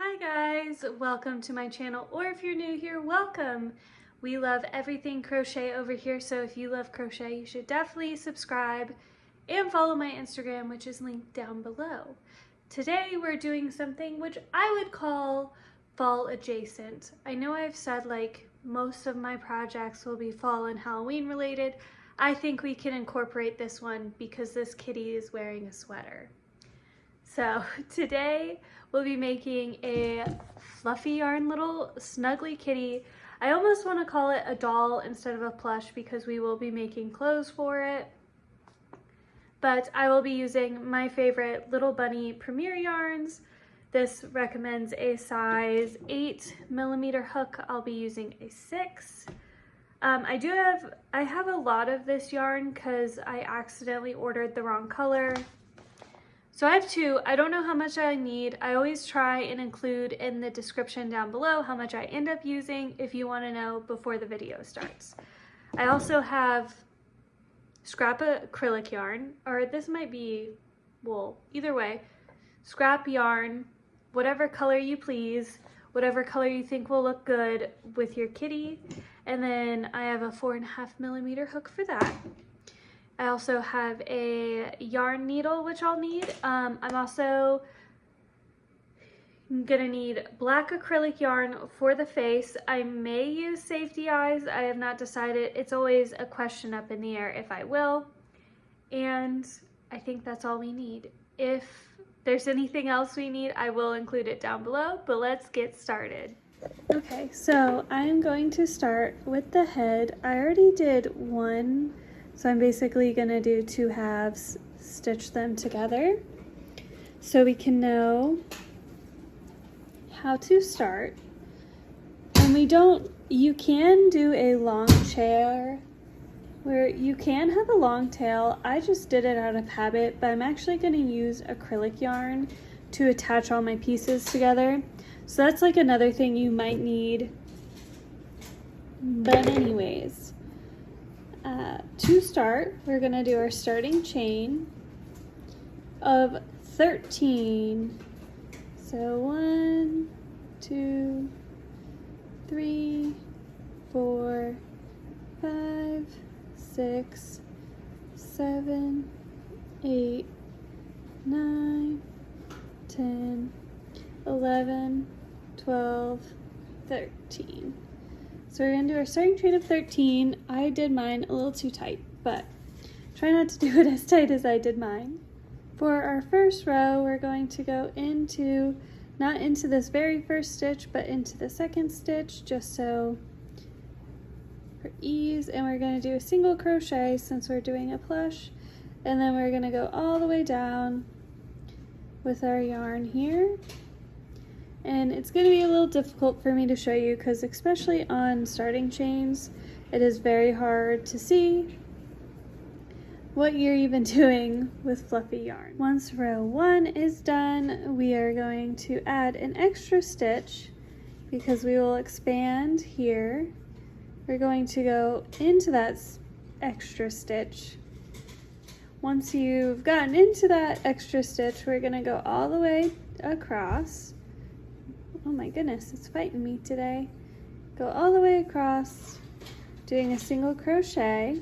Hi guys, welcome to my channel, or if you're new here, welcome. We love everything crochet over here, so if you love crochet, you should definitely subscribe and follow my Instagram, which is linked down below. Today we're doing something which I would call fall adjacent. I know I've said like most of my projects will be fall and Halloween related. I think we can incorporate this one because this kitty is wearing a sweater. So today we'll be making a fluffy yarn little snuggly kitty. I almost want to call it a doll instead of a plush because we will be making clothes for it. But I will be using my favorite Little Bunny Premier yarns. This recommends a size 8mm hook. I'll be using a 6. I have a lot of this yarn because I accidentally ordered the wrong color. So I have 2. I don't know how much I need. I always try and include in the description down below how much I end up using if you want to know before the video starts. I also have scrap acrylic yarn, or this might be wool, either way. Scrap yarn, whatever color you please, whatever color you think will look good with your kitty. And then I have a 4.5mm hook for that. I also have a yarn needle, which I'll need. I'm also gonna need black acrylic yarn for the face. I may use safety eyes. I have not decided. It's always a question up in the air if I will. And I think that's all we need. If there's anything else we need, I will include it down below, but let's get started. Okay, so I'm going to start with the head. I already did one. So I'm basically going to do 2 halves, stitch them together so we can know how to start. And you can do a long chair where you can have a long tail. I just did it out of habit, but I'm actually going to use acrylic yarn to attach all my pieces together. So that's like another thing you might need. But anyways. To start, we're going to do our starting chain of 13. So 1, 2, 3, 4, 5, 6, 7, 8, 9, 10, 11, 12, 13. So we're going to do our starting chain of 13. I did mine a little too tight, but try not to do it as tight as I did mine. For our first row, we're going to go not into this very first stitch, but into the second stitch, just so for ease. And we're going to do a single crochet since we're doing a plush. And then we're going to go all the way down with our yarn here. And it's going to be a little difficult for me to show you because especially on starting chains, it is very hard to see what you're even doing with fluffy yarn. Once row 1 is done, we are going to add an extra stitch because we will expand here. We're going to go into that extra stitch. Once you've gotten into that extra stitch, we're going to go all the way across. Oh my goodness, it's fighting me today. Go all the way across, doing a single crochet.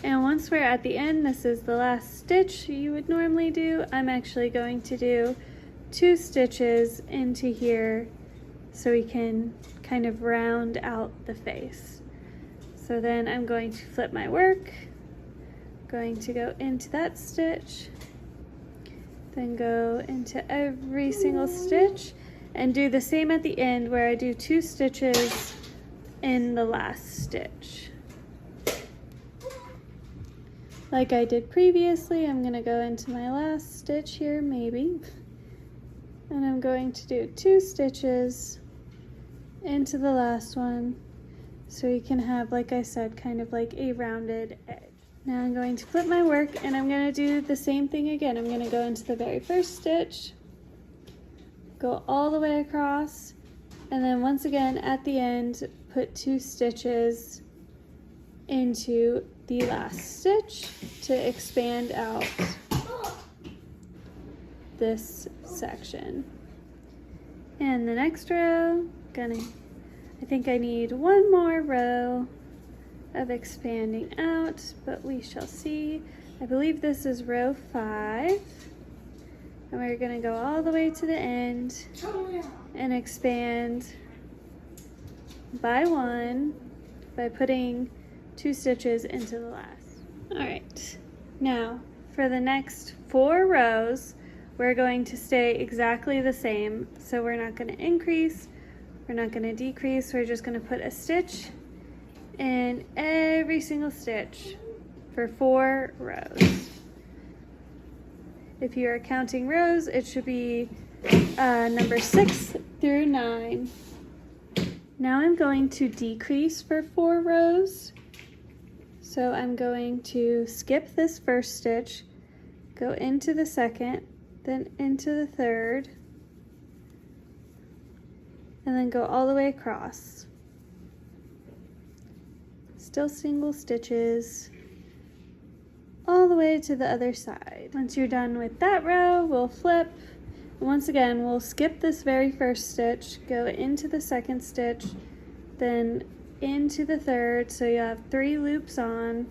And once we're at the end, this is the last stitch you would normally do. I'm actually going to do 2 stitches into here so we can kind of round out the face. So then I'm going to flip my work, going to go into that stitch, then go into every single stitch, and do the same at the end where I do 2 stitches in the last stitch. Like I did previously, I'm going to go into my last stitch here, maybe, and I'm going to do 2 stitches into the last one so you can have, like I said, kind of like a rounded edge. Now I'm going to flip my work and I'm going to do the same thing again. I'm going to go into the very first stitch, go all the way across, and then once again at the end put 2 stitches into the last stitch to expand out this section. And the next row, I think I need one more row of expanding out, but we shall see. I believe this is row 5. And we're gonna go all the way to the end and expand by 1 by putting 2 stitches into the last. All right, now for the next 4 rows, we're going to stay exactly the same. So we're not gonna increase, we're not gonna decrease, we're just gonna put a stitch in every single stitch for 4 rows. If you're counting rows, it should be number 6 through 9. Now I'm going to decrease for 4 rows. So I'm going to skip this first stitch, go into the second, then into the third, and then go all the way across. Still single stitches all the way to the other side. Once you're done with that row, we'll flip. And once again, we'll skip this very first stitch, go into the second stitch, then into the third, so you have 3 loops on,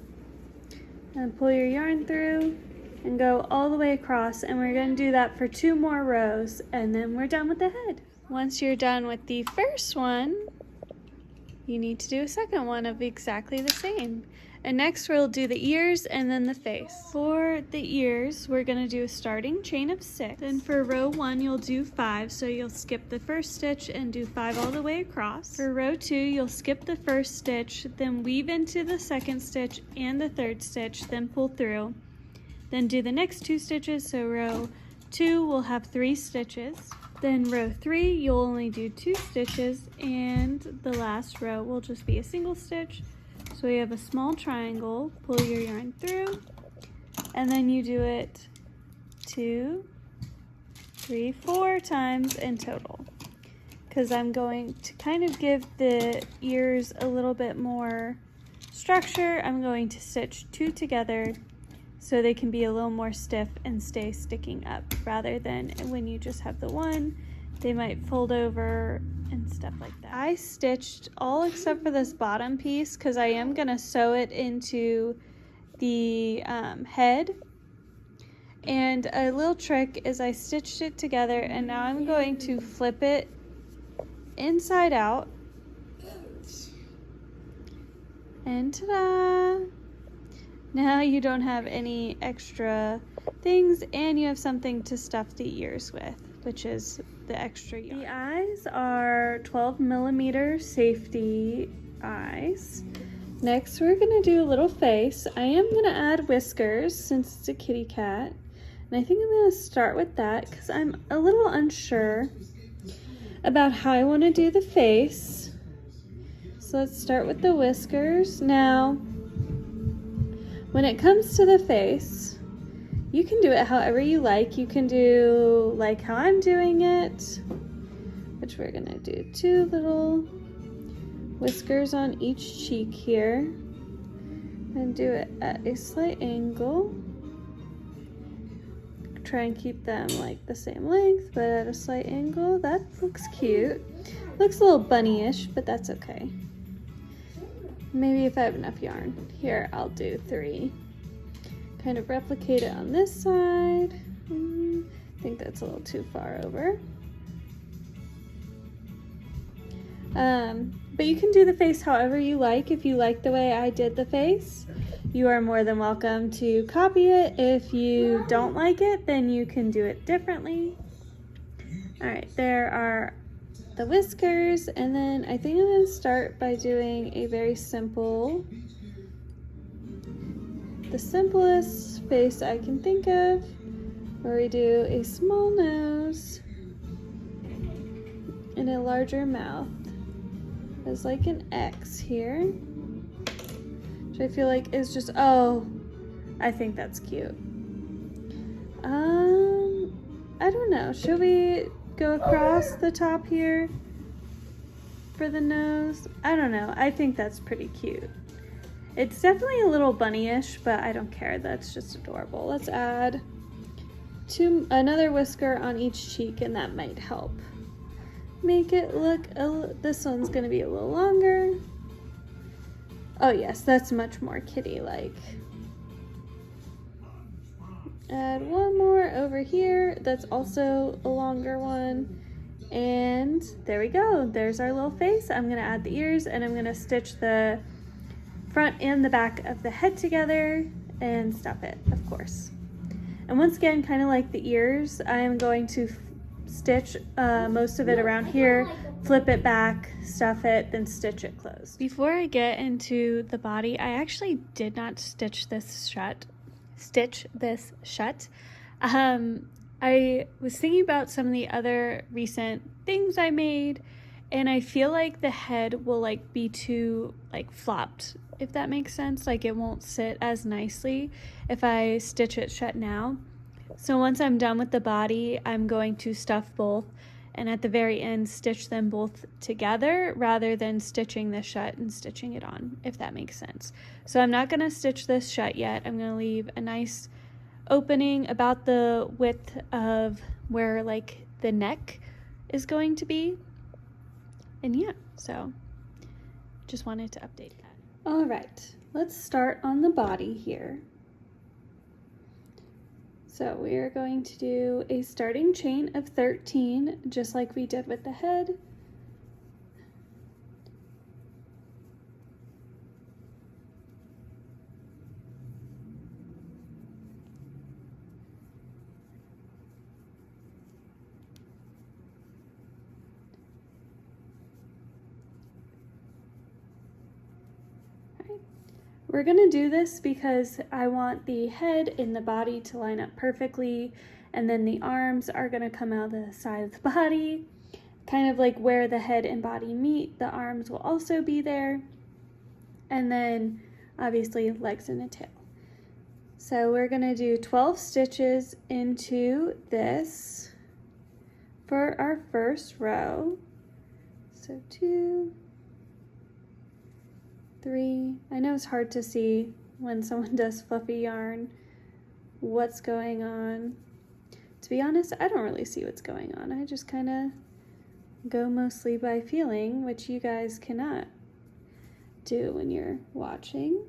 and pull your yarn through and go all the way across, and we're going to do that for 2 more rows, and then we're done with the head. Once you're done with the first one, you need to do a second one of exactly the same. And next we'll do the ears and then the face. For the ears, we're gonna do a starting chain of 6. Then for row 1, you'll do 5, so you'll skip the first stitch and do 5 all the way across. For row 2, you'll skip the first stitch, then weave into the second stitch and the third stitch, then pull through. Then do the next 2 stitches, so row 2 will have 3 stitches. Then row 3, you'll only do 2 stitches, and the last row will just be a single stitch. So we have a small triangle, pull your yarn through, and then you do it 2, 3, 4 times in total. Because I'm going to kind of give the ears a little bit more structure, I'm going to stitch 2 together so they can be a little more stiff and stay sticking up, rather than when you just have the one, they might fold over and stuff like that. I stitched all except for this bottom piece because I am gonna sew it into the head. And a little trick is I stitched it together, and now I'm going to flip it inside out. And ta-da! Now you don't have any extra things, and you have something to stuff the ears with, which is the extra yarn. The eyes are 12mm safety eyes. Next, we're gonna do a little face. I am gonna add whiskers since it's a kitty cat. And I think I'm gonna start with that because I'm a little unsure about how I wanna do the face. So let's start with the whiskers. Now, when it comes to the face, you can do it however you like. You can do like how I'm doing it, which we're gonna do 2 little whiskers on each cheek here, and do it at a slight angle. Try and keep them like the same length, but at a slight angle. That looks cute. Looks a little bunny-ish, but that's okay. Maybe if I have enough yarn. Here, I'll do 3. Kind of replicate it on this side. I think that's a little too far over. But you can do the face however you like. If you like the way I did the face, you are more than welcome to copy it. If you don't like it, then you can do it differently. All right, there are the whiskers, and then I think I'm going to start by doing a very simple, the simplest face I can think of, where we do a small nose and a larger mouth. There's like an X here, which I feel like is just, oh, I think that's cute. I don't know, should we go across the top here for the nose? I don't know, I think that's pretty cute. It's definitely a little bunny-ish, but I don't care, that's just adorable. Let's add another whisker on each cheek, and that might help. make it look, this one's gonna be a little longer. Oh yes, that's much more kitty-like. Add one more over here. That's also a longer one. And there we go. There's our little face. I'm gonna add the ears and I'm gonna stitch the front and the back of the head together and stuff it, of course. And once again, kind of like the ears, I am going to stitch most of it around here, flip it back, stuff it, then stitch it closed. Before I get into the body, I actually did not stitch this shut. I was thinking about some of the other recent things I made, and I feel like the head will like be too like flopped, if that makes sense. Like it won't sit as nicely if I stitch it shut now. So once I'm done with the body, I'm going to stuff both, and at the very end stitch them both together rather than stitching this shut and stitching it on, if that makes sense. So I'm not going to stitch this shut yet. I'm going to leave a nice opening about the width of where like the neck is going to be. And yeah, so just wanted to update that. All right, let's start on the body here. So we are going to do a starting chain of 13, just like we did with the head. We're gonna do this because I want the head and the body to line up perfectly, and then the arms are gonna come out the side of the body, kind of like where the head and body meet. The arms will also be there, and then obviously legs and a tail. So we're gonna do 12 stitches into this for our first row. So 2, 3. I know it's hard to see when someone does fluffy yarn what's going on. To be honest, I don't really see what's going on. I just kind of go mostly by feeling, which you guys cannot do when you're watching.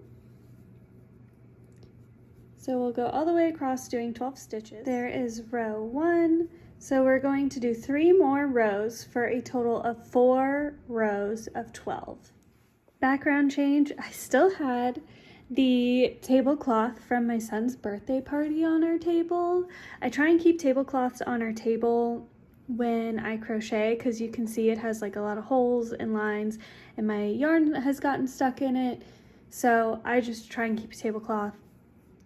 So we'll go all the way across doing 12 stitches. There is row 1. So we're going to do 3 more rows for a total of 4 rows of 12. Background change, I still had the tablecloth from my son's birthday party on our table. I try and keep tablecloths on our table when I crochet because you can see it has like a lot of holes and lines and my yarn has gotten stuck in it. So I just try and keep a tablecloth,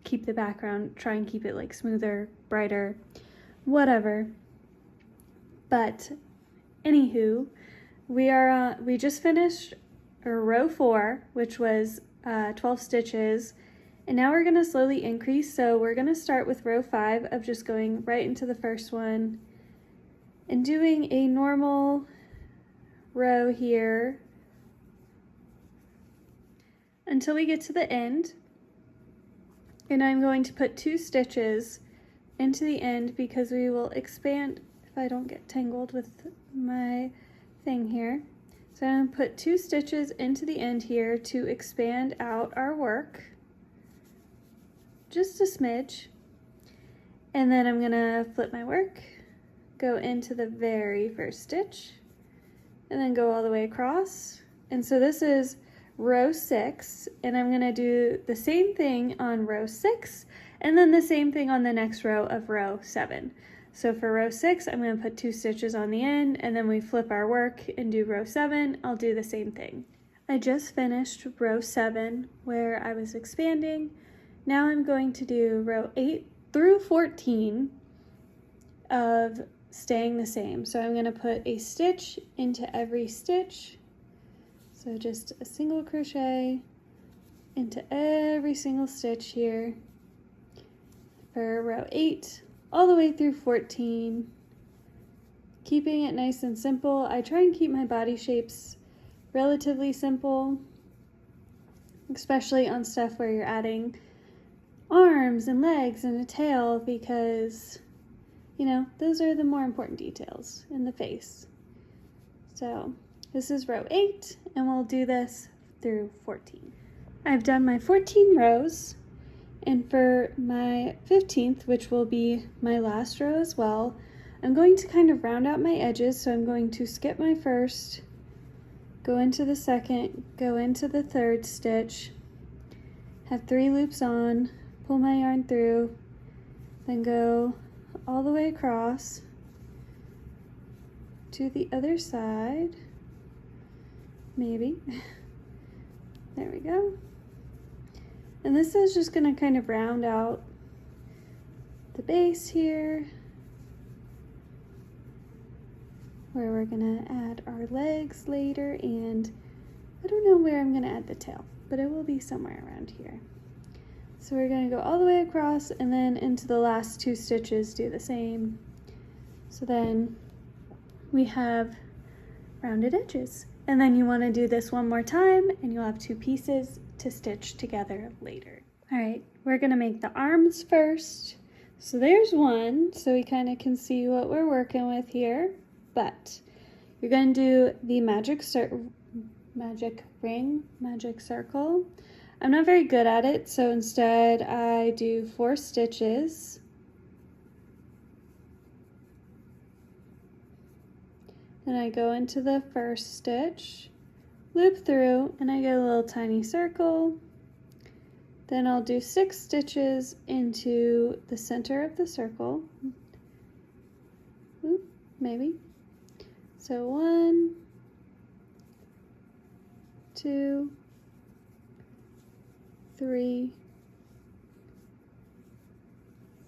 keep the background, try and keep it like smoother, brighter, whatever. But anywho, we just finished row 4, which was 12 stitches, and now we're going to slowly increase. So we're going to start with row 5 of just going right into the first one and doing a normal row here until we get to the end, and I'm going to put 2 stitches into the end because we will expand, if I don't get tangled with my thing here. So I'm going to put 2 stitches into the end here to expand out our work, just a smidge. And then I'm going to flip my work, go into the very first stitch, and then go all the way across. And so this is row 6, and I'm going to do the same thing on row 6, and then the same thing on the next row of row 7. So for row 6, I'm going to put 2 stitches on the end, and then we flip our work and do row 7. I'll do the same thing. I just finished row 7 where I was expanding. Now I'm going to do row 8 through 14 of staying the same. So I'm going to put a stitch into every stitch. So just a single crochet into every single stitch here for row 8. All the way through 14, keeping it nice and simple. I try and keep my body shapes relatively simple, especially on stuff where you're adding arms and legs and a tail, because, you know, those are the more important details in the face. So this is row 8, and we'll do this through 14. I've done my 14 rows, and for my 15th, which will be my last row as well, I'm going to kind of round out my edges. So I'm going to skip my first, go into the second, go into the third stitch, have 3 loops on, pull my yarn through, then go all the way across to the other side, maybe. There we go. And this is just going to kind of round out the base here, where we're going to add our legs later, and I don't know where I'm going to add the tail, but it will be somewhere around here. So we're going to go all the way across, and then into the last 2 stitches do the same. So then we have rounded edges. And then you want to do this one more time, and you'll have 2 pieces to stitch together later. All right, we're going to make the arms first. So there's one, so we kind of can see what we're working with here. But you're going to do the magic circle. I'm not very good at it, so instead I do 4 stitches. Then I go into the first stitch, loop through, and I get a little tiny circle. Then I'll do 6 stitches into the center of the circle. Oop, maybe. So 1, 2, 3,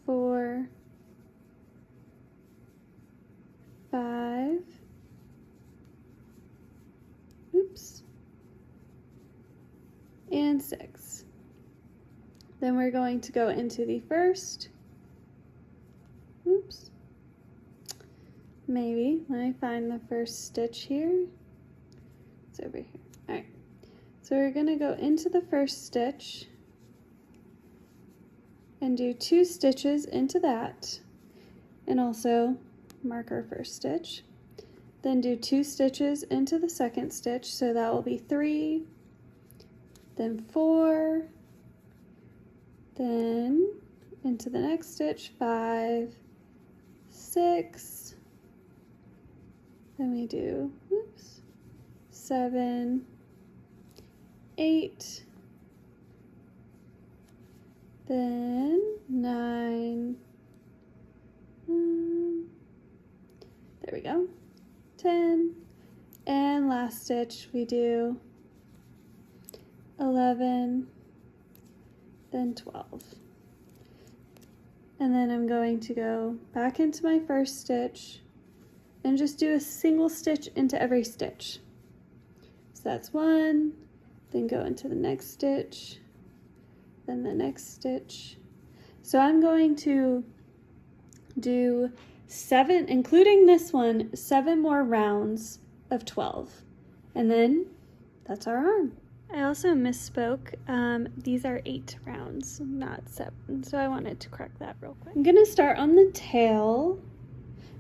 4, 5, oops, and 6. Then we're going to go into the first, oops, maybe, let me find the first stitch here, it's over here. All right, so we're going to go into the first stitch and do 2 stitches into that, and also mark our first stitch. Then do 2 stitches into the second stitch, so that will be 3, then 4, then into the next stitch 5, 6, then we do, oops, 7, 8, then 9, there we go, 10, and last stitch we do 11, then 12. And then I'm going to go back into my first stitch and just do a single stitch into every stitch. So that's 1, then go into the next stitch, then the next stitch. So I'm going to do 7, including this one, 7 more rounds of 12. And then that's our arm. I also misspoke. These are 8 rounds, not 7. So I wanted to correct that real quick. I'm gonna start on the tail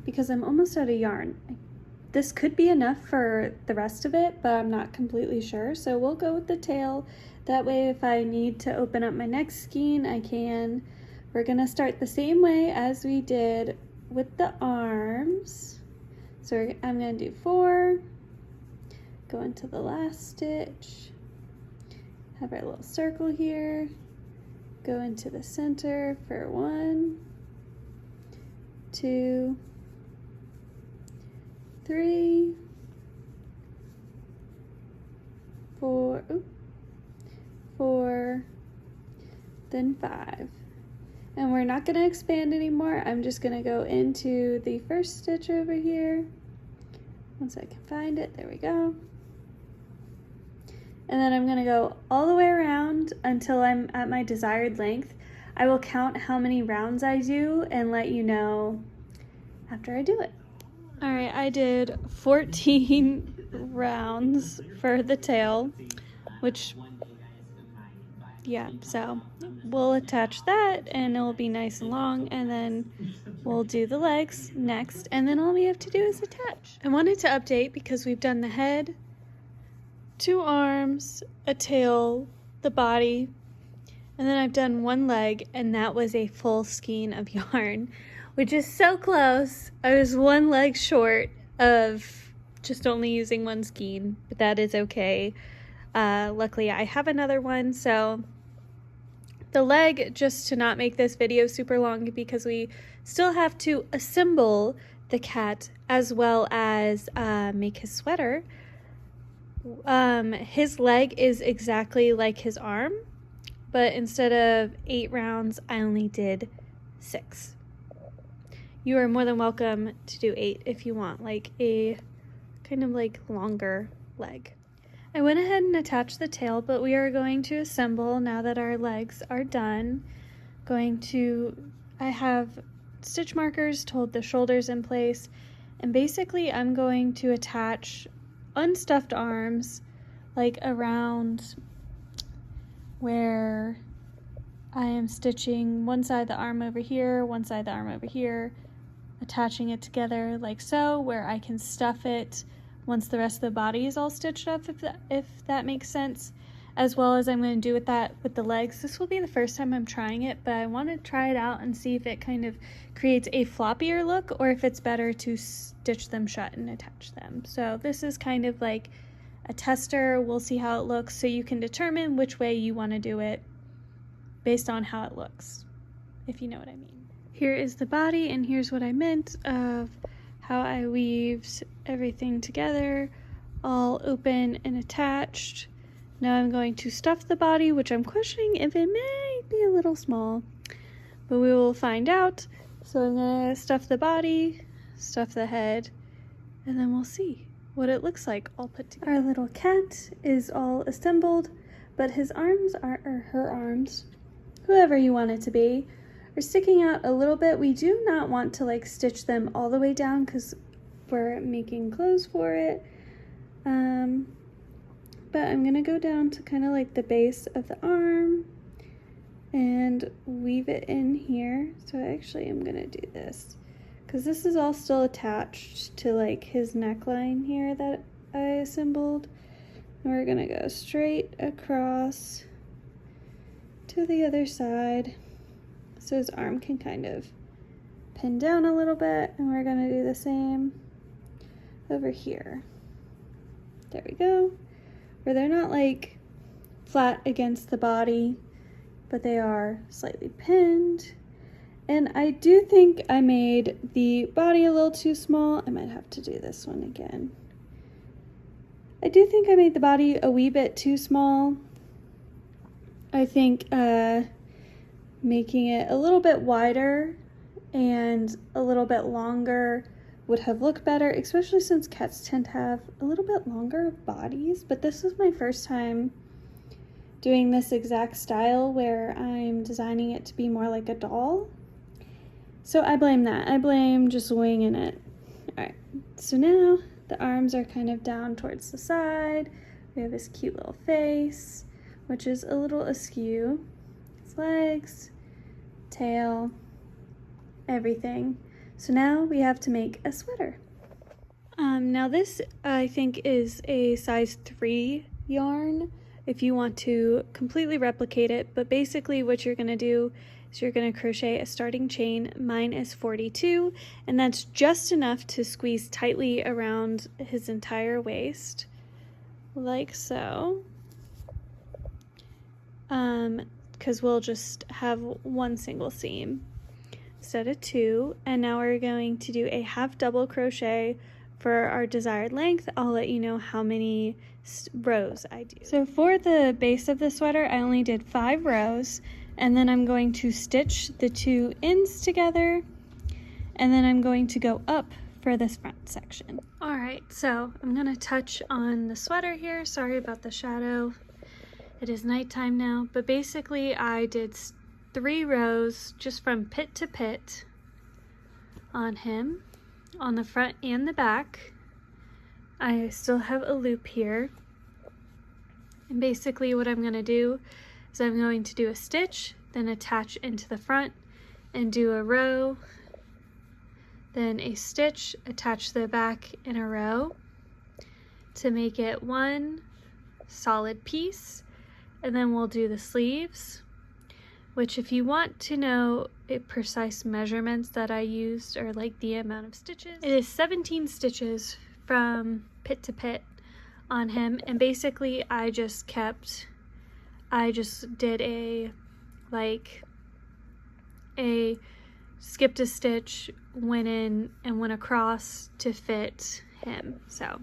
because I'm almost out of yarn. This could be enough for the rest of it, but I'm not completely sure. So we'll go with the tail. That way, if I need to open up my next skein, I can. We're gonna start the same way as we did with the arms. So I'm gonna do 4, go into the last stitch, have our little circle here, go into the center for 1, 2, 3, 4, 4, then 5. And we're not going to expand anymore. I'm just going to go into the first stitch over here. Once I can find it, there we go. And then I'm going to go all the way around until I'm at my desired length. I will count how many rounds I do and let you know after I do it. All right, I did 14 rounds for the tail, which, yeah, so we'll attach that and it'll be nice and long, and then we'll do the legs next, and then all we have to do is attach. I wanted to update because we've done the head, 2 arms, a tail, the body, and then I've done 1 leg, and that was a full skein of yarn, which is so close. I was 1 leg short of just only using 1 skein, but that is okay. Luckily I have another one. So the leg, just to not make this video super long because we still have to assemble the cat as well as make his sweater. His leg is exactly like his arm, but instead of 8 rounds, I only did 6. You are more than welcome to do 8 if you want, like a kind of like longer leg. I went ahead and attached the tail, but we are going to assemble now that our legs are done. I have stitch markers to hold the shoulders in place, and basically I'm going to attach unstuffed arms like around where I am stitching one side of the arm over here, one side of the arm over here, attaching it together like so, where I can stuff it once the rest of the body is all stitched up, if that makes sense, as well as I'm going to do with that with the legs. This will be the first time I'm trying it, but I want to try it out and see if it kind of creates a floppier look or if it's better to stitch them shut and attach them. So this is kind of like a tester. We'll see how it looks, so you can determine which way you want to do it based on how it looks, if you know what I mean. Here is the body, and here's what I meant of how I weaved everything together, all open and attached. Now I'm going to stuff the body, which I'm questioning if it may be a little small, but we will find out. So I'm gonna stuff the body, stuff the head, and then we'll see what it looks like all put together. Our little cat is all assembled, but his arms or her arms, whoever you want it to be, are sticking out a little bit. We do not want to like stitch them all the way down because we're making clothes for it. But I'm gonna go down to kind of like the base of the arm and weave it in here. So actually I'm gonna do this because this is all still attached to like his neckline here that I assembled. And we're gonna go straight across to the other side, so his arm can kind of pin down a little bit, and we're gonna do the same over here. There we go. Where they're not like flat against the body, but they are slightly pinned. And I do think I made the body a little too small. I might have to do this one again. I do think I made the body a wee bit too small. I think making it a little bit wider and a little bit longer would have looked better, especially since cats tend to have a little bit longer bodies. But this is my first time doing this exact style where I'm designing it to be more like a doll. So I blame that. I blame just winging it. All right, so now the arms are kind of down towards the side. We have his cute little face, which is a little askew. His legs, tail, everything. So now we have to make a sweater. Now this I think is a size 3 yarn if you want to completely replicate it, but basically what you're gonna do is you're gonna crochet a starting chain. Mine is 42, and that's just enough to squeeze tightly around his entire waist, like so. Because we'll just have one single seam instead of 2. And now we're going to do a half double crochet for our desired length. I'll let you know how many rows I do. So for the base of the sweater, I only did 5 rows, and then I'm going to stitch the 2 ends together, and then I'm going to go up for this front section. All right, so I'm gonna touch on the sweater here. Sorry about the shadow. It is nighttime now, but basically I did 3 rows just from pit to pit on him, on the front and the back. I still have a loop here. And basically what I'm gonna do So I'm going to do a stitch, then attach into the front and do a row, then a stitch, attach the back in a row to make it one solid piece. And then we'll do the sleeves, which if you want to know precise measurements that I used, or like the amount of stitches, it is 17 stitches from pit to pit on him. And basically I just did skipped a stitch, went in and went across to fit him. So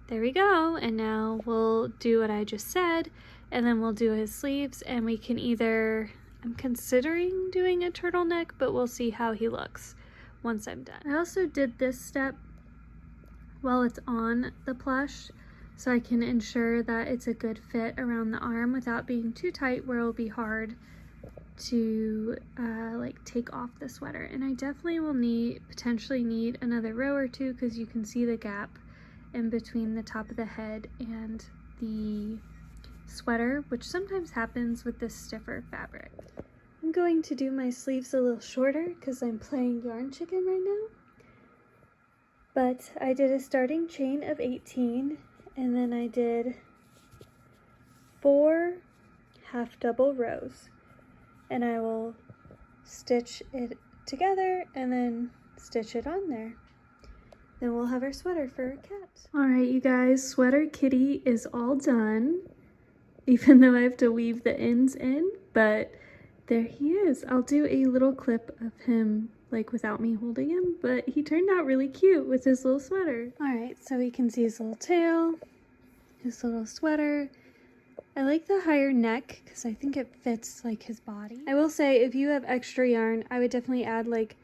there we go. And now we'll do what I just said, and then we'll do his sleeves, and we can either, I'm considering doing a turtleneck, but we'll see how he looks once I'm done. I also did this step while it's on the plush, so I can ensure that it's a good fit around the arm without being too tight where it'll be hard to like take off the sweater. And I definitely will potentially need another row or two, because you can see the gap in between the top of the head and the sweater, which sometimes happens with this stiffer fabric. I'm going to do my sleeves a little shorter because I'm playing yarn chicken right now. But I did a starting chain of 18, and then I did 4 half double rows, and I will stitch it together and then stitch it on there. Then we'll have our sweater for a cat. All right, you guys, sweater kitty is all done, even though I have to weave the ends in, but there he is. I'll do a little clip of him like without me holding him, but he turned out really cute with his little sweater. All right, so we can see his little tail, his little sweater. I like the higher neck because I think it fits like his body. I will say, if you have extra yarn, I would definitely add like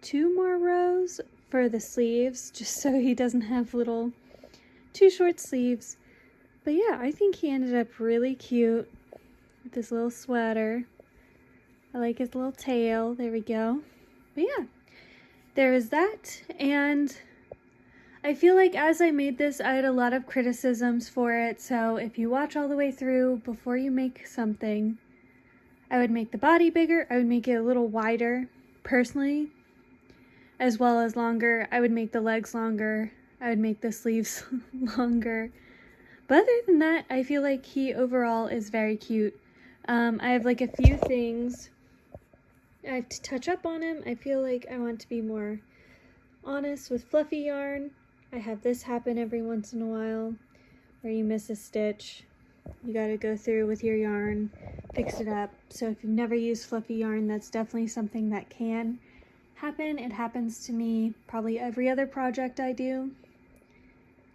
2 more rows for the sleeves, just so he doesn't have little too short sleeves. But yeah, I think he ended up really cute with this little sweater. I like his little tail. There we go. But yeah, there is that. And I feel like as I made this, I had a lot of criticisms for it. So if you watch all the way through before you make something, I would make the body bigger. I would make it a little wider, personally, as well as longer. I would make the legs longer. I would make the sleeves longer. But other than that, I feel like he overall is very cute. I have like a few things I have to touch up on him. I feel like I want to be more honest with fluffy yarn. I have this happen every once in a while where you miss a stitch. You got to go through with your yarn, fix it up. So if you've never used fluffy yarn, that's definitely something that can happen. It happens to me probably every other project I do.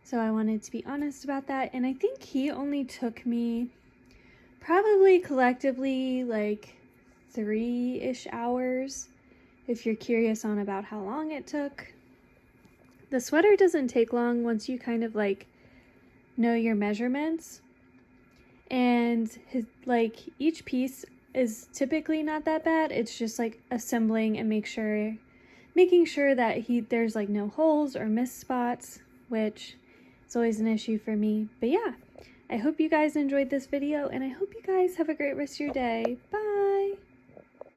So I wanted to be honest about that. And I think he only took me probably collectively like 3-ish hours, if you're curious on about how long it took. The sweater doesn't take long once you kind of like know your measurements. And his, like, each piece is typically not that bad. It's just like assembling and making sure that there's like no holes or missed spots, which is always an issue for me. But yeah, I hope you guys enjoyed this video, and I hope you guys have a great rest of your day. Bye!